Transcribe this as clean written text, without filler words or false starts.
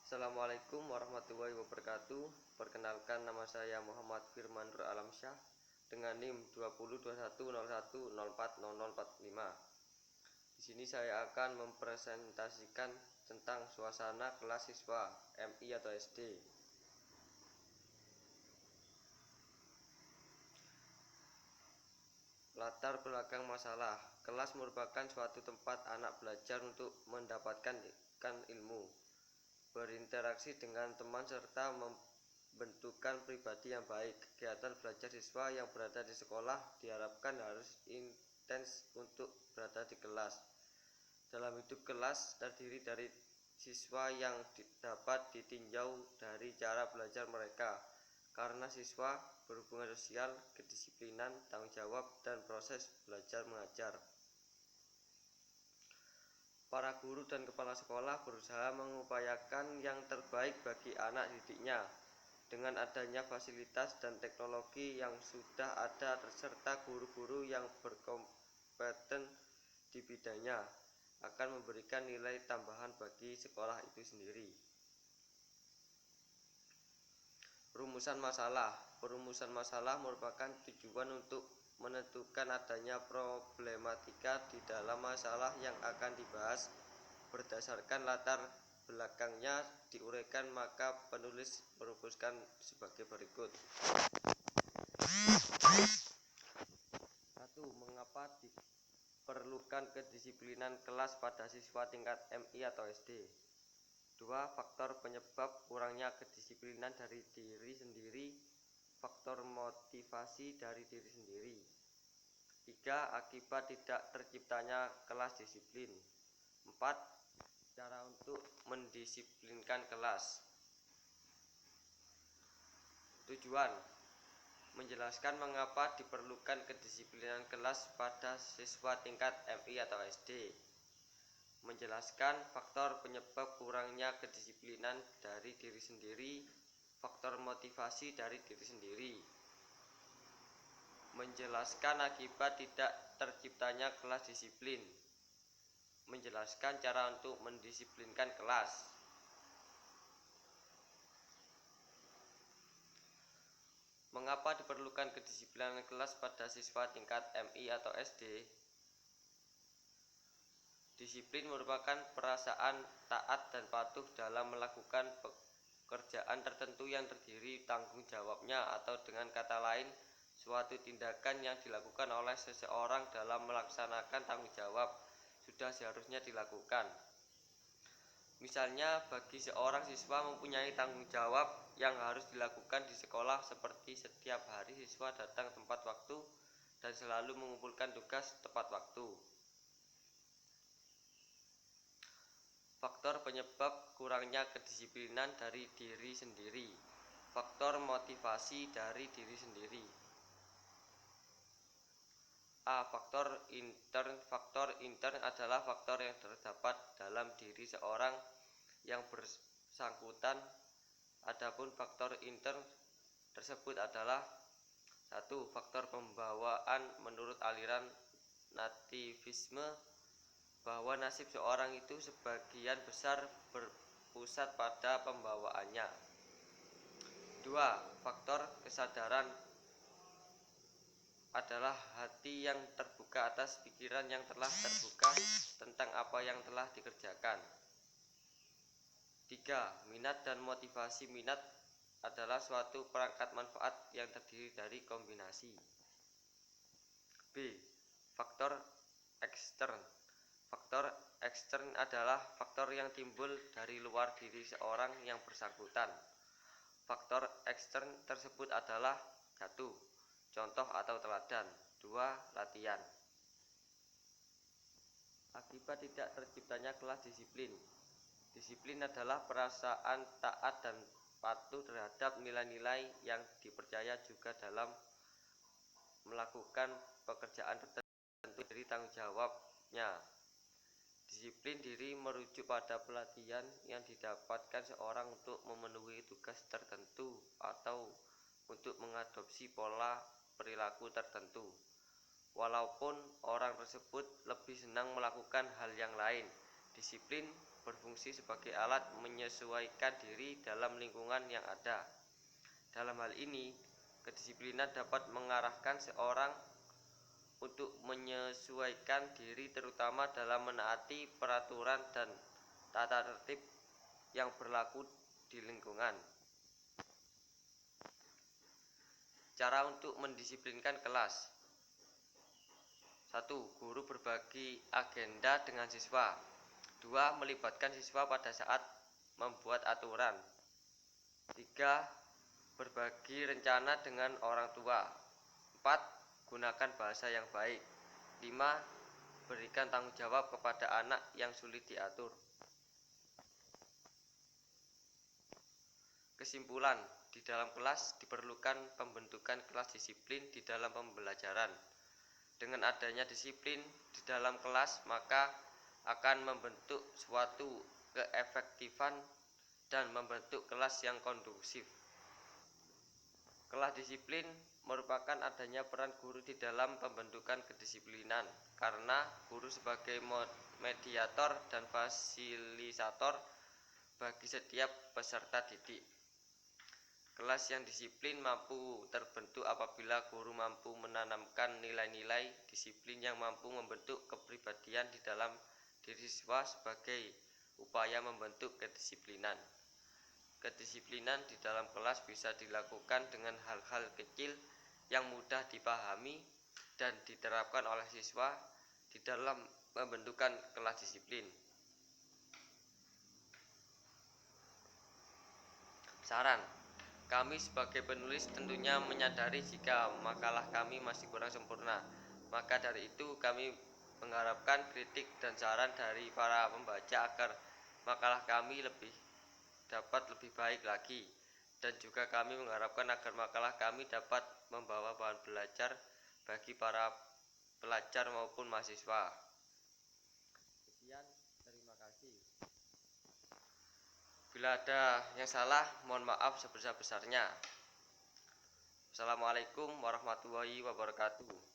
Assalamualaikum warahmatullahi wabarakatuh. Perkenalkan, nama saya Muhammad Firman Nur Alamsyah dengan NIM 202101040045. Di sini saya akan mempresentasikan tentang suasana kelas siswa MI atau SD. Latar belakang masalah. Kelas merupakan suatu tempat anak belajar untuk mendapatkan ilmu, berinteraksi dengan teman serta membentukkan pribadi yang baik. Kegiatan belajar siswa yang berada di sekolah diharapkan harus intens untuk berada di kelas. Dalam hidup kelas terdiri dari siswa yang dapat ditinjau dari cara belajar mereka, karena siswa berhubungan sosial, kedisiplinan, tanggung jawab, dan proses belajar mengajar. Para guru dan kepala sekolah berusaha mengupayakan yang terbaik bagi anak didiknya dengan adanya fasilitas dan teknologi yang sudah ada serta guru-guru yang berkompeten di bidangnya akan memberikan nilai tambahan bagi sekolah itu sendiri. Rumusan masalah. Perumusan masalah merupakan tujuan untuk menentukan adanya problematika di dalam masalah yang akan dibahas. Berdasarkan latar belakangnya diuraikan, maka penulis merumuskan sebagai berikut. 1. Mengapa diperlukan kedisiplinan kelas pada siswa tingkat MI atau SD? 2. Faktor penyebab kurangnya kedisiplinan dari diri sendiri. Faktor motivasi dari diri sendiri. 3. Akibat tidak terciptanya kelas disiplin. 4. Cara untuk mendisiplinkan kelas. Tujuan: menjelaskan mengapa diperlukan kedisiplinan kelas pada siswa tingkat MI atau SD. Menjelaskan faktor penyebab kurangnya kedisiplinan dari diri sendiri, faktor motivasi dari diri sendiri. Menjelaskan akibat tidak terciptanya kelas disiplin. Menjelaskan cara untuk mendisiplinkan kelas. Mengapa diperlukan kedisiplinan kelas pada siswa tingkat MI atau SD? Disiplin merupakan perasaan taat dan patuh dalam melakukan pekerjaan tertentu yang terdiri tanggung jawabnya, atau dengan kata lain, suatu tindakan yang dilakukan oleh seseorang dalam melaksanakan tanggung jawab sudah seharusnya dilakukan. Misalnya, bagi seorang siswa mempunyai tanggung jawab yang harus dilakukan di sekolah, seperti setiap hari siswa datang tepat waktu dan selalu mengumpulkan tugas tepat waktu. Faktor penyebab kurangnya kedisiplinan dari diri sendiri. Faktor motivasi dari diri sendiri. A. Faktor intern. Faktor intern adalah faktor yang terdapat dalam diri seorang yang bersangkutan. Adapun faktor intern tersebut adalah: 1. Faktor pembawaan. Menurut aliran nativisme, bahwa nasib seorang itu sebagian besar berpusat pada pembawaannya. 2. Faktor kesadaran adalah hati yang terbuka atas pikiran yang telah terbuka tentang apa yang telah dikerjakan. 3. Minat dan motivasi. Minat adalah suatu perangkat manfaat yang terdiri dari kombinasi. B. Faktor ekstern. Faktor ekstern adalah faktor yang timbul dari luar diri seorang yang bersangkutan. Faktor ekstern tersebut adalah: 1. Contoh atau teladan. 2. Latihan. Akibat tidak terciptanya kelas disiplin. Disiplin adalah perasaan taat dan patuh terhadap nilai-nilai yang dipercaya juga dalam melakukan pekerjaan tertentu dari tanggung jawabnya. Disiplin diri merujuk pada pelatihan yang didapatkan seorang untuk memenuhi tugas tertentu atau untuk mengadopsi pola perilaku tertentu, walaupun orang tersebut lebih senang melakukan hal yang lain. Disiplin berfungsi sebagai alat menyesuaikan diri dalam lingkungan yang ada. Dalam hal ini, kedisiplinan dapat mengarahkan seorang untuk menyesuaikan diri terutama dalam menaati peraturan dan tata tertib yang berlaku di lingkungan. Cara untuk mendisiplinkan kelas. 1. Guru berbagi agenda dengan siswa. 2. Melibatkan siswa pada saat membuat aturan. 3. Berbagi rencana dengan orang tua. 4. Gunakan bahasa yang baik. 5. Berikan tanggung jawab kepada anak yang sulit diatur. Kesimpulan, di dalam kelas diperlukan pembentukan kelas disiplin di dalam pembelajaran. Dengan adanya disiplin di dalam kelas, maka akan membentuk suatu keefektifan dan membentuk kelas yang kondusif. Kelas disiplin merupakan adanya peran guru di dalam pembentukan kedisiplinan, karena guru sebagai mediator dan fasilitator bagi setiap peserta didik. Kelas yang disiplin mampu terbentuk apabila guru mampu menanamkan nilai-nilai disiplin yang mampu membentuk kepribadian di dalam diri siswa sebagai upaya membentuk kedisiplinan. Kedisiplinan di dalam kelas bisa dilakukan dengan hal-hal kecil yang mudah dipahami dan diterapkan oleh siswa di dalam pembentukan kelas disiplin. Saran, kami sebagai penulis tentunya menyadari jika makalah kami masih kurang sempurna. Maka dari itu kami mengharapkan kritik dan saran dari para pembaca agar makalah kami dapat lebih baik lagi. Dan juga kami mengharapkan agar makalah kami dapat membawa bahan belajar bagi para pelajar maupun mahasiswa. Sekian, terima kasih. Bila ada yang salah, mohon maaf sebesar-besarnya. Assalamualaikum warahmatullahi wabarakatuh.